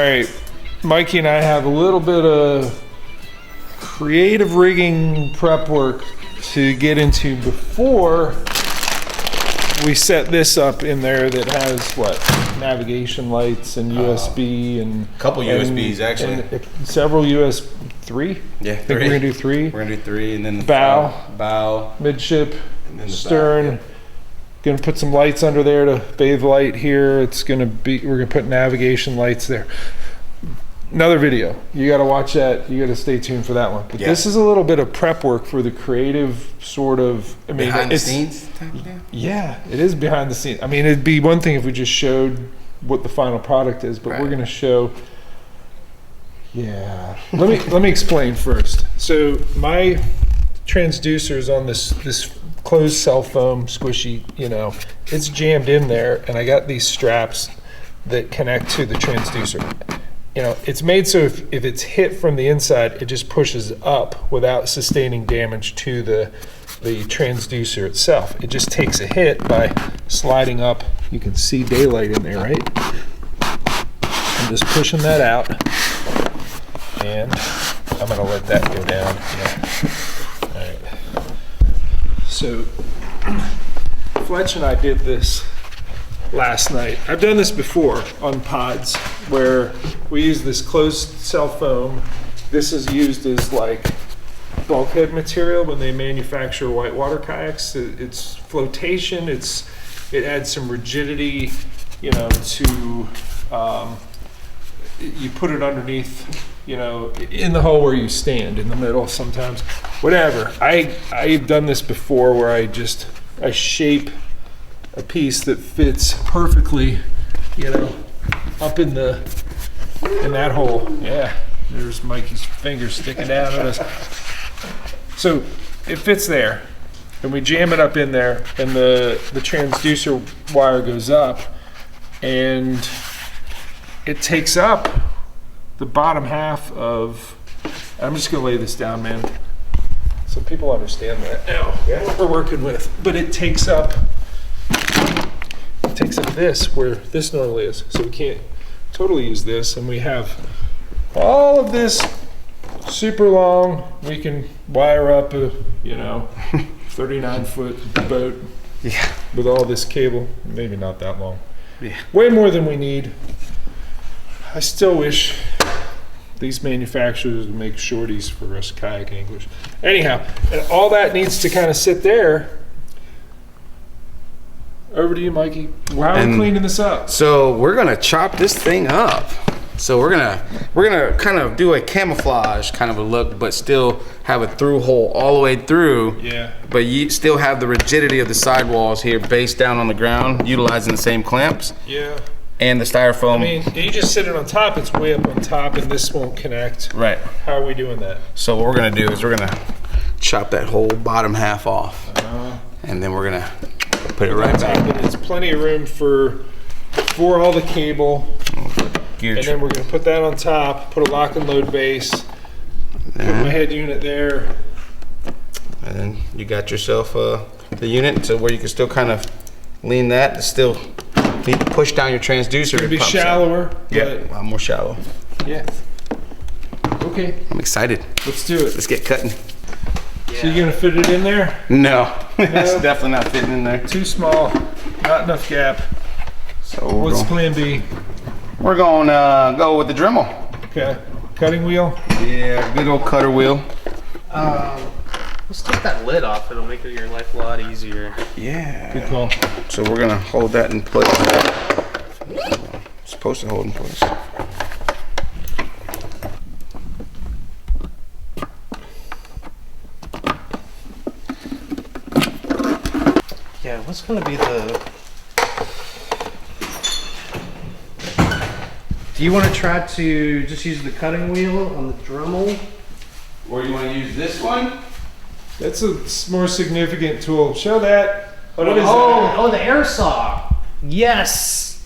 right, Mikey and I have a little bit of creative rigging prep work to get into before we set this up in there that has what, navigation lights and USB and a couple USBs actually, and several three. Yeah, I think we're gonna do three. We're gonna do three, and then the bow, midship, and then the stern. back, yeah. Gonna put some lights under there to bathe light here. It's gonna be, we're gonna put navigation lights there. Another video. You gotta watch that. You gotta stay tuned for that one. But this is a little bit of prep work for the creative sort of, I mean, behind the scenes type deal? Yeah, it is behind the scenes. I mean, it'd be one thing if we just showed what the final product is, but we're gonna show, let me explain first. So my transducer is on this closed cell foam squishy, you know, it's jammed in there, and I got these straps that connect to the transducer. You know, it's made so if it's hit from the inside, it just pushes up without sustaining damage to the transducer itself. It just takes a hit by sliding up. You can see daylight in there, right? I'm just pushing that out, and I'm gonna let that go down. Yeah. All right. So Fletch and I did this last night. I've done this before on pods where we use this closed cell foam. This is used as like bulkhead material when they manufacture whitewater kayaks. It's flotation. It adds some rigidity, you know, to you put it underneath, you know, in the hole where you stand in the middle sometimes. Whatever. I've done this before where I shape a piece that fits perfectly, you know, up in that hole. Yeah, there's Mikey's fingers sticking down at us. So it fits there, and we jam it up in there, and the transducer wire goes up, and it takes up the bottom half of, I'm just gonna lay this down, man, so people understand that now, what we're working with. But it takes up this where this normally is, so we can't totally use this, and we have all of this super long. We can wire up a, you know, 39-foot boat with all this cable. Maybe not that long. Yeah. Way more than we need. I still wish these manufacturers would make shorties for us kayak anglers. Anyhow, and all that needs to kind of sit there. Over to you, Mikey. How are we cleaning this up? So we're gonna chop this thing up. So we're gonna kind of do a camouflage kind of a look, but still have a through hole all the way through. Yeah. But you still have the rigidity of the sidewalls here, based down on the ground, utilizing the same clamps. Yeah. And the styrofoam. I mean, you just sit it on top. It's way up on top, and this won't connect. Right. How are we doing that? So what we're gonna do is we're gonna chop that whole bottom half off, and then we're gonna put it right back. And it's plenty of room for all the cable. And then we're going to put that on top, put a lock and load base, put my head unit there. And then you got yourself the unit to where you can still kind of lean that to still push down your transducer. It'll be shallower. Yeah, a lot more shallow. Yeah. Okay. I'm excited. Let's do it. Let's get cutting. So you're going to fit it in there? No, that's definitely not fitting in there. Too small, not enough gap. So what's plan B? We're going to go with the Dremel. Okay, cutting wheel? Yeah, good old cutter wheel. Let's take that lid off. It'll make your life a lot easier. Yeah. Good call. So we're going to hold that in place. It's supposed to hold in place. Yeah, what's going to be the... Do you want to try to just use the cutting wheel on the Dremel? Or you want to use this one? That's a more significant tool. Show that. What is that? Oh, the air saw. Yes.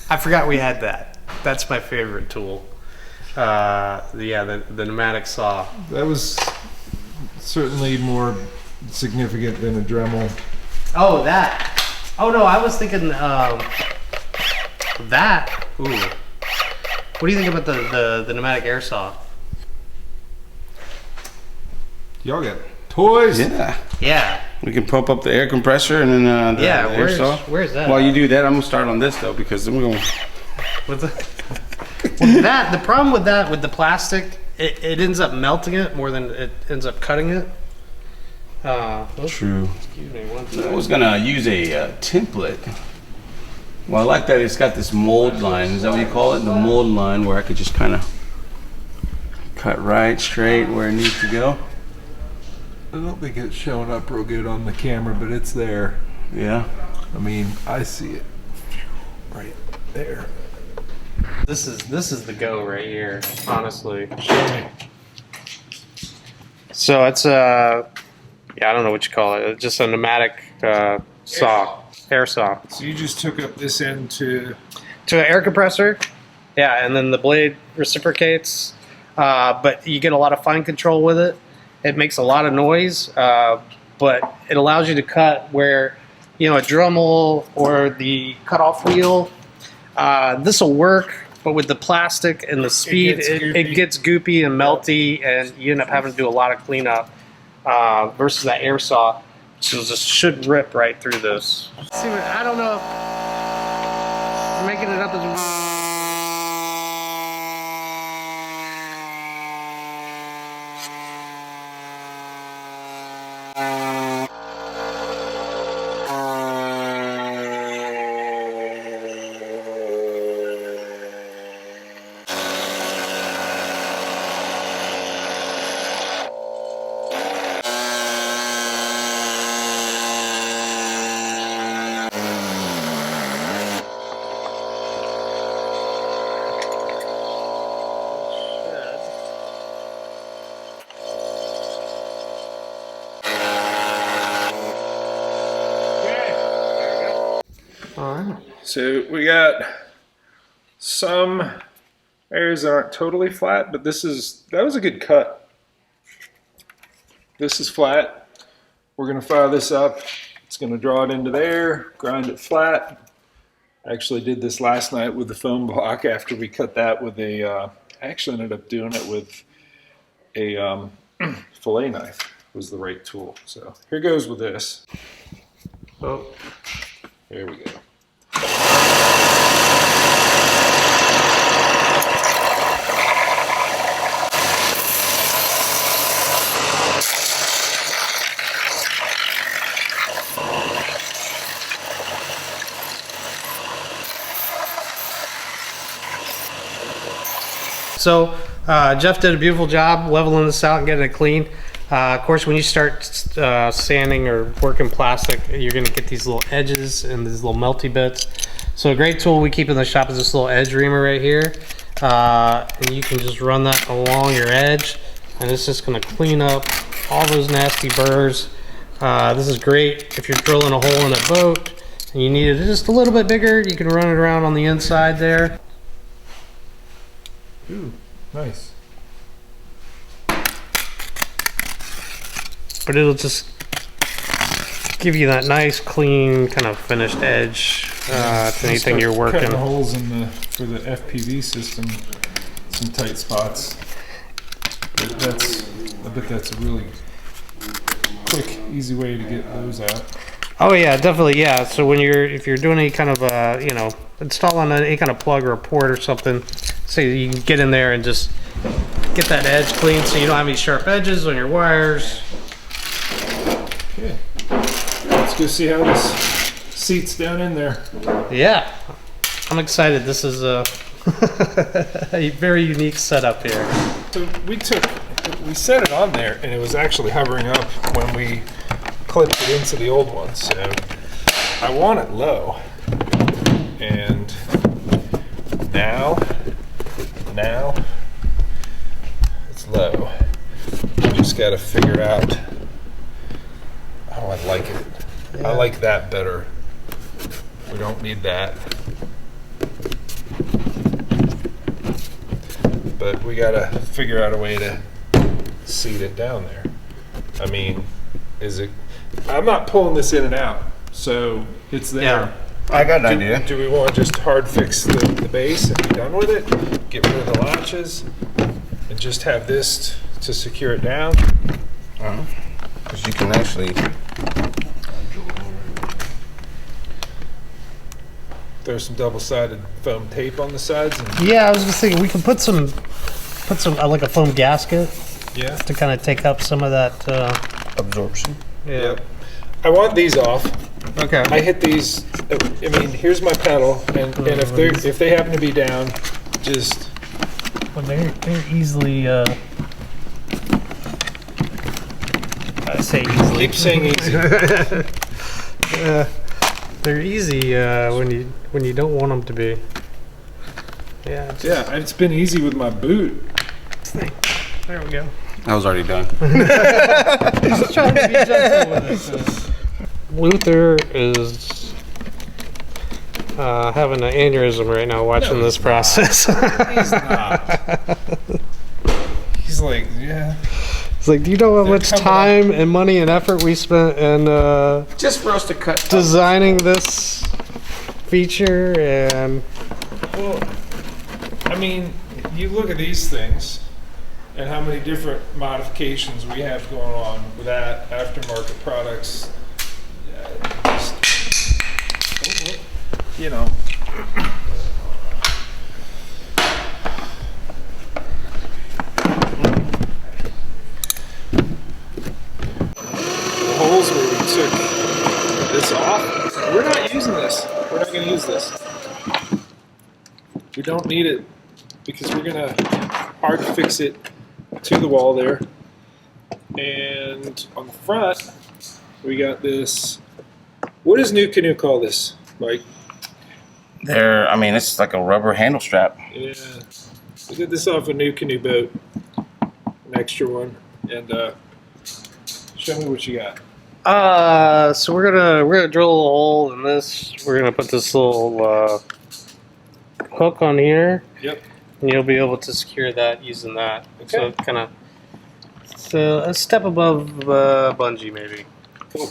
I forgot we had that. That's my favorite tool. Yeah, the pneumatic saw. That was certainly more significant than a Dremel. Oh, that. Oh no, I was thinking that. Ooh. What do you think about the pneumatic air saw? Y'all got toys? Yeah. Yeah. We can pump up the air compressor and then the air saw. Where's that? While you do that, I'm gonna start on this though because we're going. With the problem with that, with the plastic, it ends up melting it more than it ends up cutting it. True. Excuse me, one I second. was gonna use a template. Well, I like that it's got this mold line. Is that what you call it? The mold line where I could just kind of cut right straight where it needs to go. I don't think it's showing up real good on the camera, but it's there. Yeah. I mean, I see it right there. This is the go right here, honestly. So it's yeah, I don't know what you call it. It's just a pneumatic saw, air saw. So you just took up this end to To an air compressor, yeah, and then the blade reciprocates, but you get a lot of fine control with it. It makes a lot of noise, but it allows you to cut where, you know, a Dremel or the cutoff wheel. This will work, but with the plastic and the speed, it gets goopy and melty, and you end up having to do a lot of cleanup versus that air saw, which just should rip right through this. See, I don't know if making it up as. So we got some areas that aren't totally flat, but that was a good cut. This is flat. We're gonna fire this up. It's gonna draw it into there, grind it flat. I actually did this last night with the foam block after we cut that with a, I actually ended up doing it with a fillet knife was the right tool. So here goes with this. Oh, there we go. So Jeff did a beautiful job leveling this out and getting it clean. Of course, when you start sanding or working plastic, you're going to get these little edges and these little melty bits. So a great tool we keep in the shop is this little edge reamer right here. And you can just run that along your edge, and it's just going to clean up all those nasty burrs. This is great if you're drilling a hole in a boat and you need it just a little bit bigger. You can run it around on the inside there. Ooh, nice. But it'll just give you that nice, clean, kind of finished edge to anything you're working. Cutting holes in for the FPV system, some tight spots. I bet that's a really quick, easy way to get those out. Oh yeah, definitely, yeah. So if you're doing any kind of you know, installing any kind of plug or a port or something, so you can get in there and just get that edge clean, so you don't have any sharp edges on your wires. Okay, let's go see how this seats down in there. Yeah, I'm excited. This is a very unique setup here. So we set it on there, and it was actually hovering up when we clipped it into the old one. So I want it low, and now it's low. We just got to figure out. Oh, I like it. Yeah. I like that better. We don't need that. But we got to figure out a way to seat it down there. I mean, I'm not pulling this in and out, so it's there. Yeah. I got an idea. Do we want to just hard fix the base and be done with it? get rid of the latches, and just have this to secure it down. Because you can actually Throw some double-sided foam tape on the sides. And, Yeah, I was just thinking we could put some like a foam gasket yeah. to kind of take up some of that. absorption. Yeah. Yep. I want these off. Okay. I hit these. I mean, here's my pedal, and if they happen to be down, just Well, they're easily. I say easily. keep saying easy. They're easy when you don't want them to be. Yeah. Yeah, it's been easy with my boot. There we go. I was already done. Just trying to be gentle with it. Luther is having an aneurysm right now watching this process. He's not. He's like, yeah. It's like, do you know how They're much coming time and money and effort we spent in Just for us to cut. designing this feature? And Well, I mean, you look at these things and how many different modifications we have going on with that aftermarket products. You know. The holes where we took this off, we're not using this. We're not going to use this. We don't need it because we're going to hard fix it to the wall there. And on the front, we got this. What does New Canoe call this, Mike? I mean, it's like a rubber handle strap. Yeah, we did this off a New Canoe boat, an extra one, and show me what you got. so we're gonna drill a hole in this. We're gonna put this little hook on here. Yep. And you'll be able to secure that using that. Okay. So kind of a step above bungee maybe. Cool.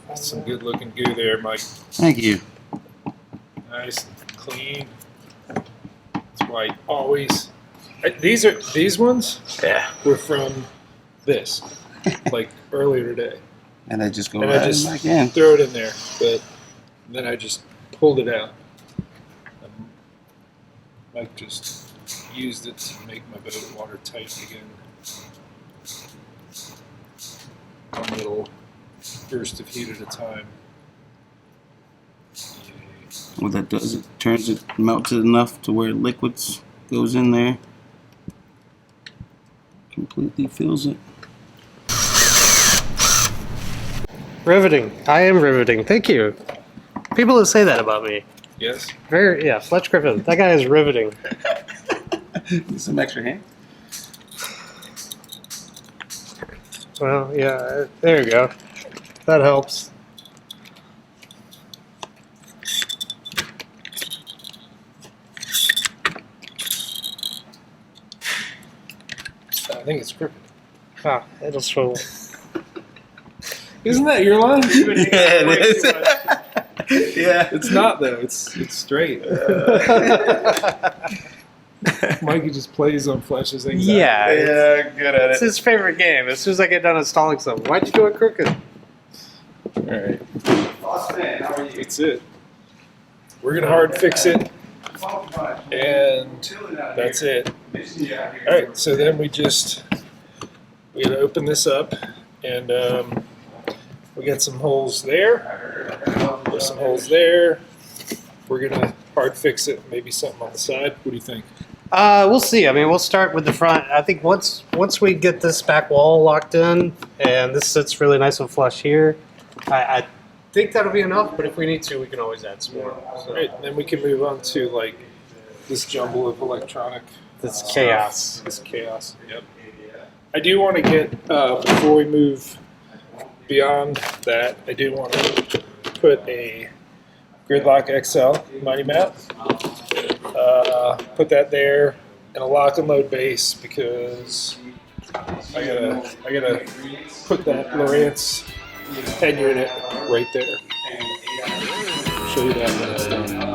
That's some good looking goo there, Mike. Thank you. Nice and clean. That's why always. These ones Yeah. were from this, like earlier today. And I just go And right I just back in. throw it in there, but then I just pulled it out. Mike just used it to make my boat watertight again. One little burst of heat at a time. What that does, it turns it melted enough to where liquids goes in there. Completely fills it. Riveting. I am riveting. Thank you. People that say that about me. Yes. Fletch Griffin. That guy is riveting. Need some extra hand? Well, yeah. There you go. That helps. I think it's crooked. Ah, it'll swivel. Isn't that your line? Yeah, it is. Yeah. It's not though. It's straight. Mikey just plays on Fletch's anxiety. Yeah. Yeah, good at It's it. his favorite game. As soon as I get done installing something, why'd you do it crooked? All right. Boss man, how are you? That's it. We're gonna hard fix it, and that's it. All right. So then we gotta open this up, and we got some holes there. There's some holes there. We're gonna hard fix it. Maybe something on the side. What do you think? We'll see. I mean, we'll start with the front. I think once we get this back wall locked in, and this sits really nice and flush here, I think that'll be enough. But if we need to, we can always add some more. So, All right. And then we can move on to like this jumble of electronic. This chaos. This chaos. Yep. I do want to get before we move beyond that. I do want to put a Gridlock XL mighty map. Put that there and a lock and load base because I gotta put that Lowrance head unit right there. Show you that when it's done.